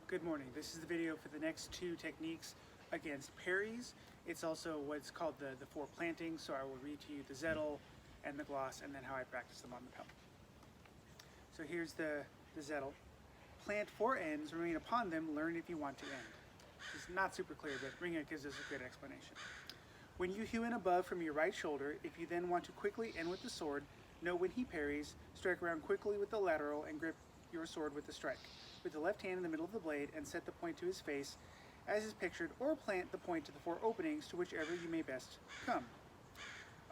Good morning. This is the video for the next two techniques against parries. It's also what's called the four plantings, so I will read to you the zettel and the gloss and then how I practice them on the pellet. So here's the zettel. Plant four ends, remain upon them, learn if you want to end. It's not super clear, but Ringeck gives us a good explanation. When you hew in above from your right shoulder, if you then want to quickly end with the sword, know when he parries, strike around quickly with the lateral and grip your sword with the strike. With the left hand in the middle of the blade and set the point to his face as is pictured, or plant the point to the four openings to whichever you may best come.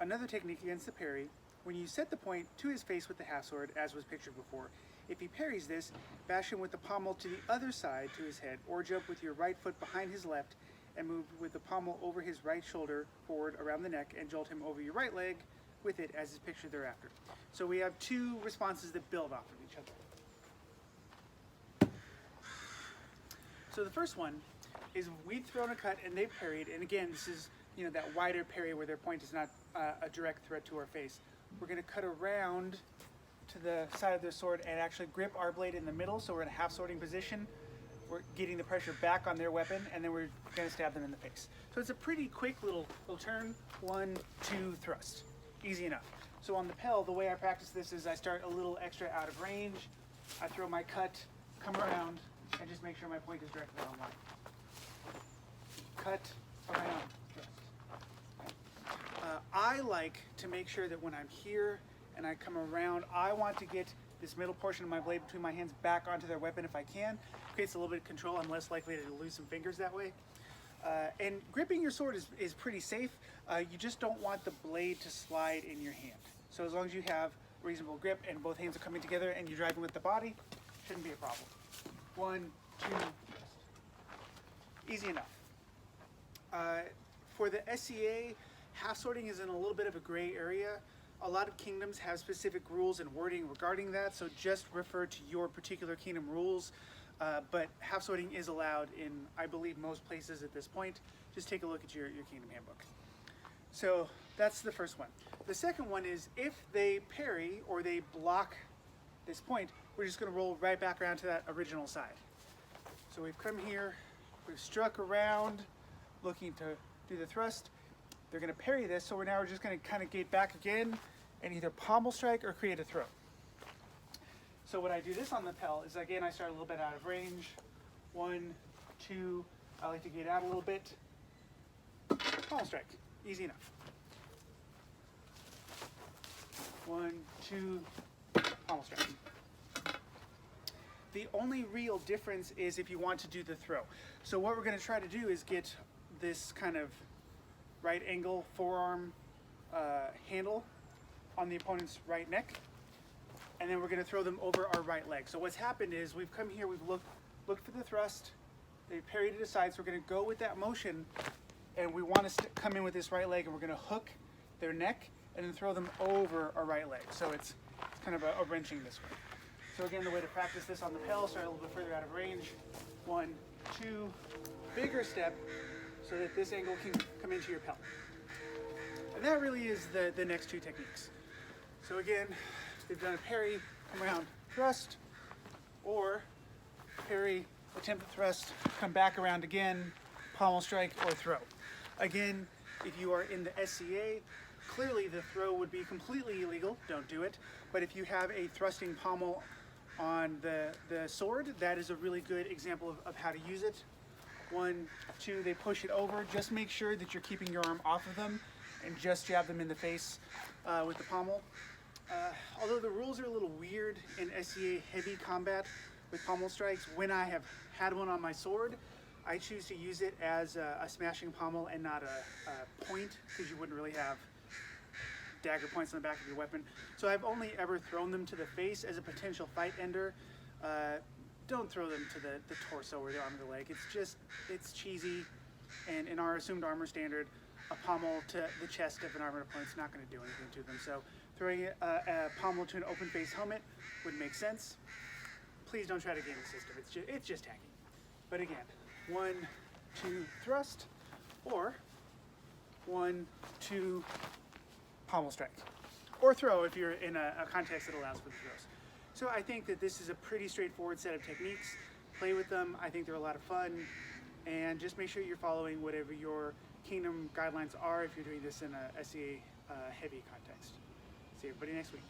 Another technique against the parry, when you set the point to his face with the half sword as was pictured before, if he parries this, bash him with the pommel to the other side to his head, or jump with your right foot behind his left and move with the pommel over his right shoulder forward around the neck and jolt him over your right leg with it as is pictured thereafter. So we have two responses that build off of each other. So the first one is we've thrown a cut and they've parried, and again, this is that wider parry where their point is not a direct threat to our face. We're going to cut around to the side of their sword and actually grip our blade in the middle, so we're in a half swording position. We're getting the pressure back on their weapon, and then we're going to stab them in the face. So it's a pretty quick little turn, 1, 2, thrust. Easy enough. So on the pel, the way I practice this is I start a little extra out of range. I throw my cut, come around, and just make sure my point is directly on line. Cut, around, thrust. I like to make sure that when I'm here and I come around, I want to get this middle portion of my blade between my hands back onto their weapon if I can. Creates a little bit of control. I'm less likely to lose some fingers that way. And gripping your sword is pretty safe. You just don't want the blade to slide in your hand. So as long as you have reasonable grip and both hands are coming together and you're driving with the body, shouldn't be a problem. 1, 2, thrust. Easy enough. For the SCA, half swording is in a little bit of a gray area. A lot of kingdoms have specific rules and wording regarding that, so just refer to your particular kingdom rules. But half swording is allowed in, I believe, most places at this point. Just take a look at your kingdom handbook. So that's the first one. The second one is if they parry or they block this point, we're just going to roll right back around to that original side. So we've come here, we've struck around, looking to do the thrust. They're going to parry this, so we're just going to kind of gate back again and either pommel strike or create a throw. So when I do this on the pel is, again, I start a little bit out of range. 1, 2, I like to gate out a little bit. Pommel strike, easy enough. 1, 2, pommel strike. The only real difference is if you want to do the throw. So what we're going to try to do is get this kind of right angle forearm handle on the opponent's right neck, and then we're going to throw them over our right leg. So what's happened is we've come here, we've looked for the thrust, they parried it aside, so we're going to go with that motion, and we want to come in with this right leg, and we're going to hook their neck and then throw them over our right leg. So it's kind of a wrenching this way. So again, the way to practice this on the pel, start a little bit further out of range. 1, 2, bigger step so that this angle can come into your pel. And that really is the next two techniques. So again, they've done a parry, come around, thrust, or parry, attempt to thrust, come back around again, pommel strike, or throw. Again, if you are in the SCA, clearly the throw would be completely illegal, don't do it. But if you have a thrusting pommel on the sword, that is a really good example of how to use it. 1, 2, they push it over. Just make sure that you're keeping your arm off of them and just jab them in the face with the pommel. Although the rules are a little weird in SCA heavy combat with pommel strikes, when I have had one on my sword, I choose to use it as a smashing pommel and not a point, because you wouldn't really have dagger points on the back of your weapon. So I've only ever thrown them to the face as a potential fight ender. Don't throw them to the torso or the arm of the leg. It's cheesy, and in our assumed armor standard, a pommel to the chest of an armored opponent's not going to do anything to them. So throwing a pommel to an open face helmet would make sense. Please don't try to game the system. It's just tacky. But again, 1, 2, thrust, or 1, 2, pommel strike, or throw if you're in a context that allows for the throws. So I think that this is a pretty straightforward set of techniques. play with them. I think they're a lot of fun, and just make sure you're following whatever your Kingdom guidelines are if you're doing this in a SEA heavy context. See everybody next week.